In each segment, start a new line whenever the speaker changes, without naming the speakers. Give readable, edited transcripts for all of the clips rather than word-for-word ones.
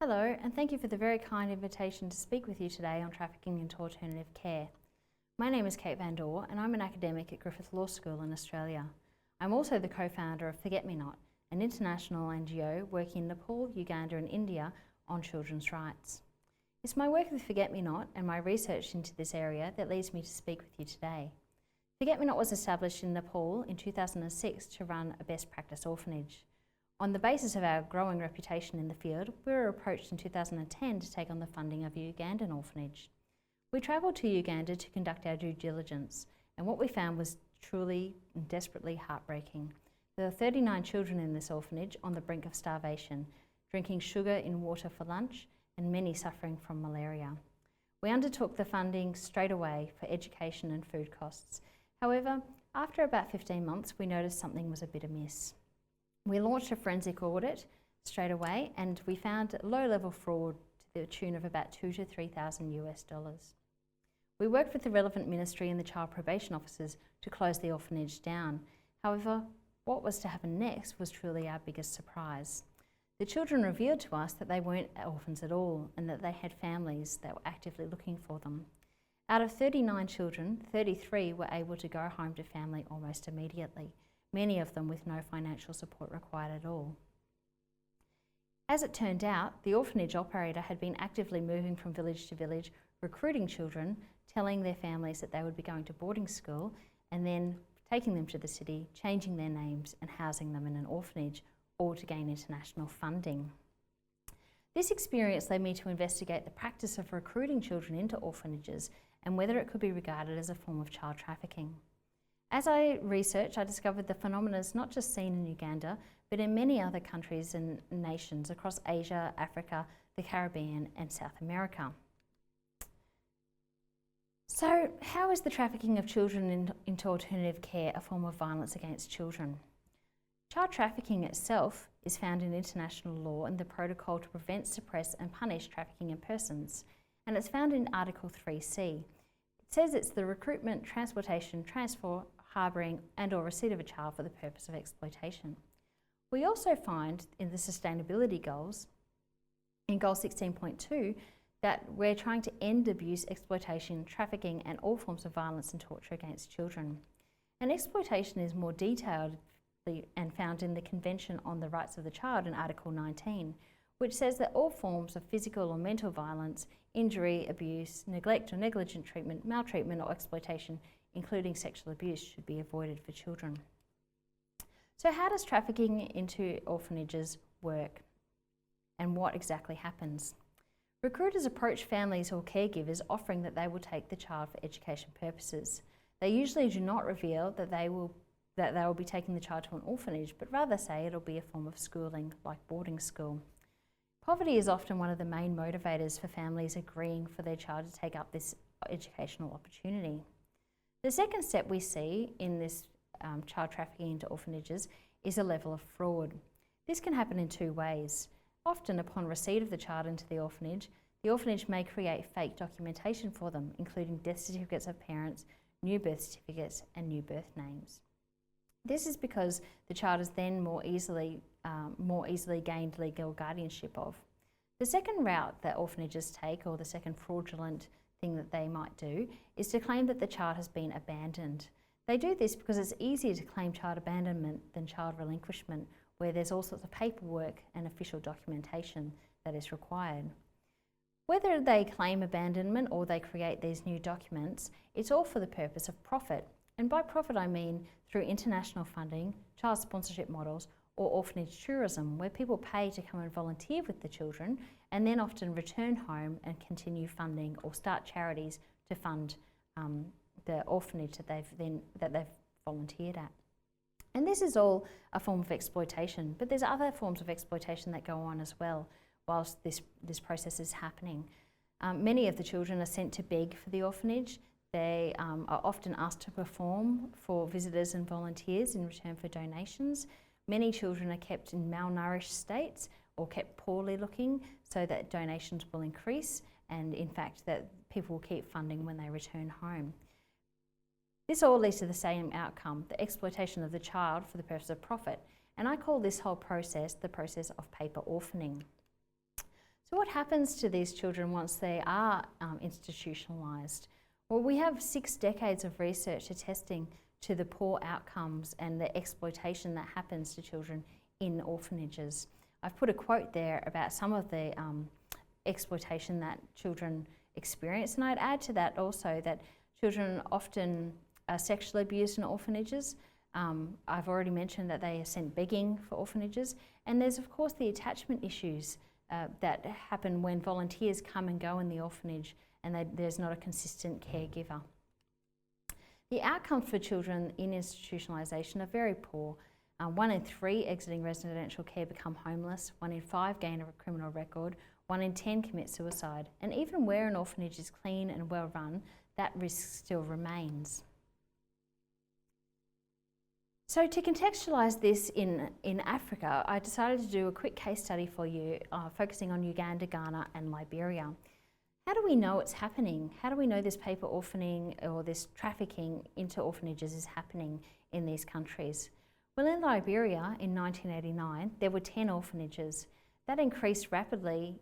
Hello, and thank you for the very kind invitation to speak with you today on trafficking into alternative care. My name is Kate Van Doore, and I'm an academic at Griffith Law School in Australia. I'm also the co-founder of Forget Me Not, an international NGO working in Nepal, Uganda and India on children's rights. It's my work with Forget Me Not and my research into this area that leads me to speak with you today. Forget Me Not was established in Nepal in 2006 to run a best practice orphanage. On the basis of our growing reputation in the field, we were approached in 2010 to take on the funding of a Ugandan orphanage. We travelled to Uganda to conduct our due diligence, and what we found was truly and desperately heartbreaking. There were 39 children in this orphanage on the brink of starvation, drinking sugar in water for lunch, and many suffering from malaria. We undertook the funding straight away for education and food costs. However, after about 15 months, we noticed something was a bit amiss. We launched a forensic audit straight away, and we found low-level fraud to the tune of about $2,000 to $3,000. We worked with the relevant ministry and the child probation officers to close the orphanage down. However, what was to happen next was truly our biggest surprise. The children revealed to us that they weren't orphans at all and that they had families that were actively looking for them. Out of 39 children, 33 were able to go home to family almost immediately, many of them with no financial support required at all. As it turned out, the orphanage operator had been actively moving from village to village, recruiting children, telling their families that they would be going to boarding school, and then taking them to the city, changing their names and housing them in an orphanage, all to gain international funding. This experience led me to investigate the practice of recruiting children into orphanages and whether it could be regarded as a form of child trafficking. As I researched, I discovered the phenomena is not just seen in Uganda, but in many other countries and nations across Asia, Africa, the Caribbean and South America. So, how is the trafficking of children into alternative care a form of violence against children? Child trafficking itself is found in international law in the Protocol to Prevent, Suppress and Punish Trafficking in Persons, and it's found in Article 3C. It says it's the recruitment, transportation, transfer, harbouring and or receipt of a child for the purpose of exploitation. We also find in the sustainability goals, in goal 16.2, that we're trying to end abuse, exploitation, trafficking and all forms of violence and torture against children. And exploitation is more detailed and found in the Convention on the Rights of the Child in Article 19, which says that all forms of physical or mental violence, injury, abuse, neglect or negligent treatment, maltreatment or exploitation, including sexual abuse, should be avoided for children. So how does trafficking into orphanages work and what exactly happens? Recruiters approach families or caregivers offering that they will take the child for education purposes. They usually do not reveal that they will be taking the child to an orphanage, but rather say it'll be a form of schooling like boarding school. Poverty is often one of the main motivators for families agreeing for their child to take up this educational opportunity. The second step we see in this child trafficking into orphanages is a level of fraud. This can happen in two ways. Often upon receipt of the child into the orphanage may create fake documentation for them, including death certificates of parents, new birth certificates and new birth names. This is because the child is then more easily gained legal guardianship of. The second route that orphanages take, or the second fraudulent thing that they might do, is to claim that the child has been abandoned. They do this because it's easier to claim child abandonment than child relinquishment, where there's all sorts of paperwork and official documentation that is required. Whether they claim abandonment or they create these new documents, it's all for the purpose of profit. And by profit I mean through international funding, child sponsorship models, or orphanage tourism, where people pay to come and volunteer with the children and then often return home and continue funding or start charities to fund the orphanage that they've volunteered at. And this is all a form of exploitation, but there's other forms of exploitation that go on as well whilst this process is happening. Many of the children are sent to beg for the orphanage. They are often asked to perform for visitors and volunteers in return for donations. Many children are kept in malnourished states or kept poorly looking so that donations will increase and in fact that people will keep funding when they return home. This all leads to the same outcome, the exploitation of the child for the purpose of profit. And I call this whole process the process of paper orphaning. So what happens to these children once they are institutionalised? Well, we have 6 decades of research attesting to the poor outcomes and the exploitation that happens to children in orphanages. I've put a quote there about some of the exploitation that children experience, and I'd add to that also that children often are sexually abused in orphanages. I've already mentioned that they are sent begging for orphanages, and there's of course the attachment issues that happen when volunteers come and go in the orphanage and there's not a consistent caregiver. The outcomes for children in institutionalisation are very poor. 1 in 3 exiting residential care become homeless, 1 in 5 gain a criminal record, 1 in 10 commit suicide. And even where an orphanage is clean and well run, that risk still remains. So to contextualise this in Africa, I decided to do a quick case study for you, focusing on Uganda, Ghana and Liberia. How do we know it's happening? How do we know this paper orphaning or this trafficking into orphanages is happening in these countries? Well, in Liberia in 1989, there were 10 orphanages. That increased rapidly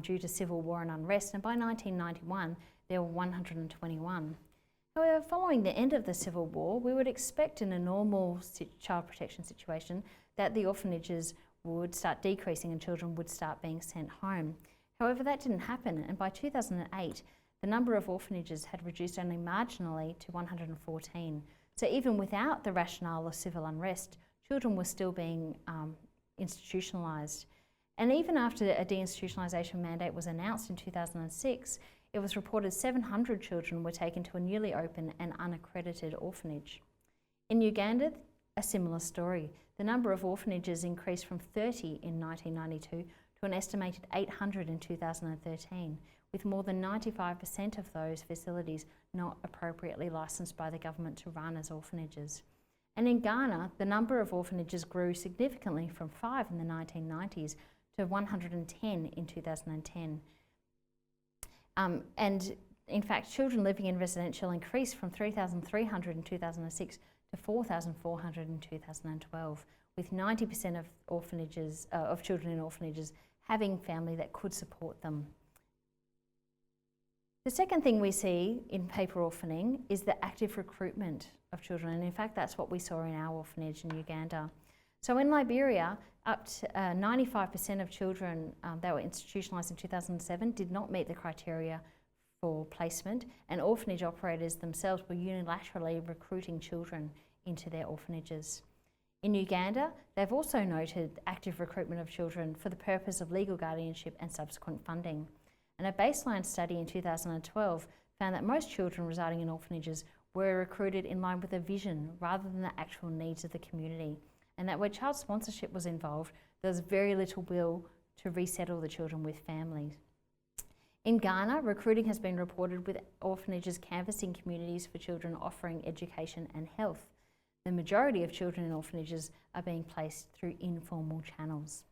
due to civil war and unrest, and by 1991, there were 121. However, following the end of the Civil War, we would expect in a normal child protection situation that the orphanages would start decreasing and children would start being sent home. However, that didn't happen, and by 2008, the number of orphanages had reduced only marginally to 114. So even without the rationale of civil unrest, children were still being institutionalised. And even after a deinstitutionalisation mandate was announced in 2006, it was reported 700 children were taken to a newly open and unaccredited orphanage. In Uganda, a similar story. The number of orphanages increased from 30 in 1992 to an estimated 800 in 2013, with more than 95% of those facilities not appropriately licensed by the government to run as orphanages. And in Ghana, the number of orphanages grew significantly from 5 in the 1990s to 110 in 2010. And in fact, children living in residential increased from 3,300 in 2006 to 4,400 in 2012, with 90% of orphanages, of children in orphanages having family that could support them. The second thing we see in paper orphaning is the active recruitment of children, and in fact that's what we saw in our orphanage in Uganda. So in Liberia, up to 95% of children that were institutionalised in 2007 did not meet the criteria for placement, and orphanage operators themselves were unilaterally recruiting children into their orphanages. In Uganda, they've also noted active recruitment of children for the purpose of legal guardianship and subsequent funding. And a baseline study in 2012 found that most children residing in orphanages were recruited in line with a vision rather than the actual needs of the community, and that where child sponsorship was involved, there was very little will to resettle the children with families. In Ghana, recruiting has been reported with orphanages canvassing communities for children offering education and health. The majority of children in orphanages are being placed through informal channels.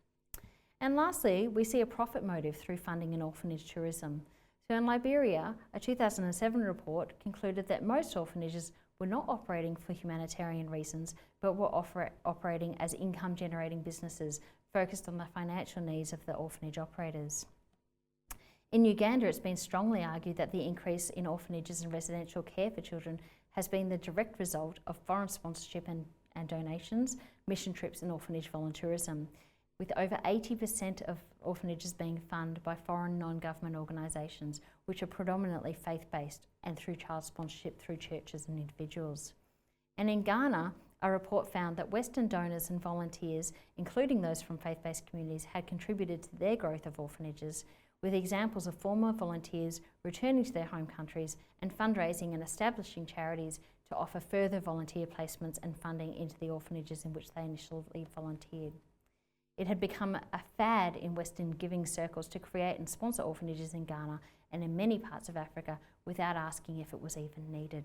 And lastly, we see a profit motive through funding in orphanage tourism. So in Liberia, a 2007 report concluded that most orphanages were not operating for humanitarian reasons, but were operating as income-generating businesses focused on the financial needs of the orphanage operators. In Uganda, it's been strongly argued that the increase in orphanages and residential care for children has been the direct result of foreign sponsorship and donations, mission trips and orphanage volunteerism, with over 80% of orphanages being funded by foreign non-government organisations, which are predominantly faith-based and through child sponsorship through churches and individuals. And in Ghana, a report found that Western donors and volunteers, including those from faith-based communities, had contributed to their growth of orphanages, with examples of former volunteers returning to their home countries and fundraising and establishing charities to offer further volunteer placements and funding into the orphanages in which they initially volunteered. It had become a fad in Western giving circles to create and sponsor orphanages in Ghana and in many parts of Africa without asking if it was even needed.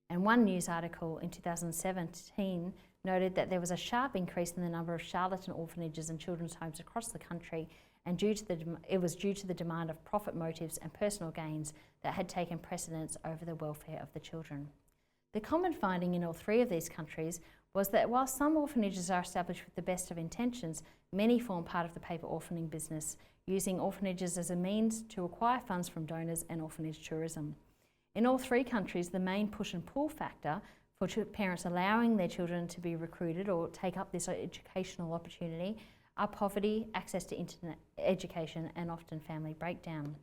And one news article in 2017 noted that there was a sharp increase in the number of charlatan orphanages and children's homes across the country, and it was due to the demand of profit motives and personal gains that had taken precedence over the welfare of the children. The common finding in all 3 of these countries was that while some orphanages are established with the best of intentions, many form part of the paper orphaning business, using orphanages as a means to acquire funds from donors and orphanage tourism. In all three countries, the main push and pull factor for parents allowing their children to be recruited or take up this educational opportunity are poverty, access to internet education, and often family breakdown.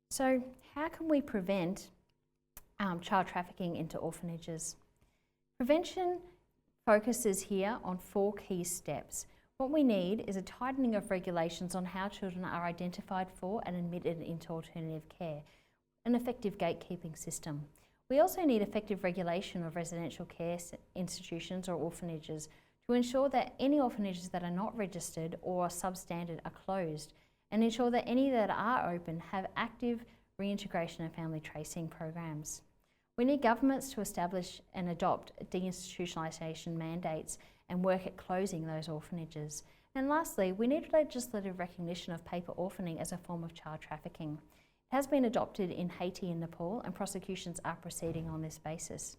So how can we prevent child trafficking into orphanages? Prevention focuses here on 4 key steps. What we need is a tightening of regulations on how children are identified for and admitted into alternative care, an effective gatekeeping system. We also need effective regulation of residential care institutions or orphanages to ensure that any orphanages that are not registered or substandard are closed, and ensure that any that are open have active reintegration and family tracing programs. We need governments to establish and adopt deinstitutionalisation mandates and work at closing those orphanages. And lastly, we need legislative recognition of paper orphaning as a form of child trafficking. It has been adopted in Haiti and Nepal, and prosecutions are proceeding on this basis.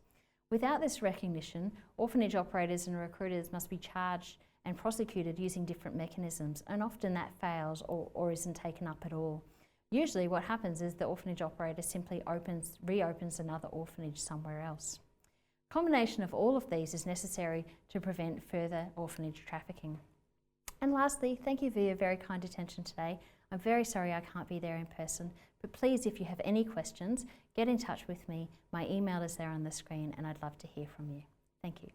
Without this recognition, orphanage operators and recruiters must be charged and prosecuted using different mechanisms, and often that fails or isn't taken up at all. Usually what happens is the orphanage operator simply reopens another orphanage somewhere else. A combination of all of these is necessary to prevent further orphanage trafficking. And lastly, thank you for your very kind attention today. I'm very sorry I can't be there in person, but please, if you have any questions, get in touch with me. My email is there on the screen and I'd love to hear from you. Thank you.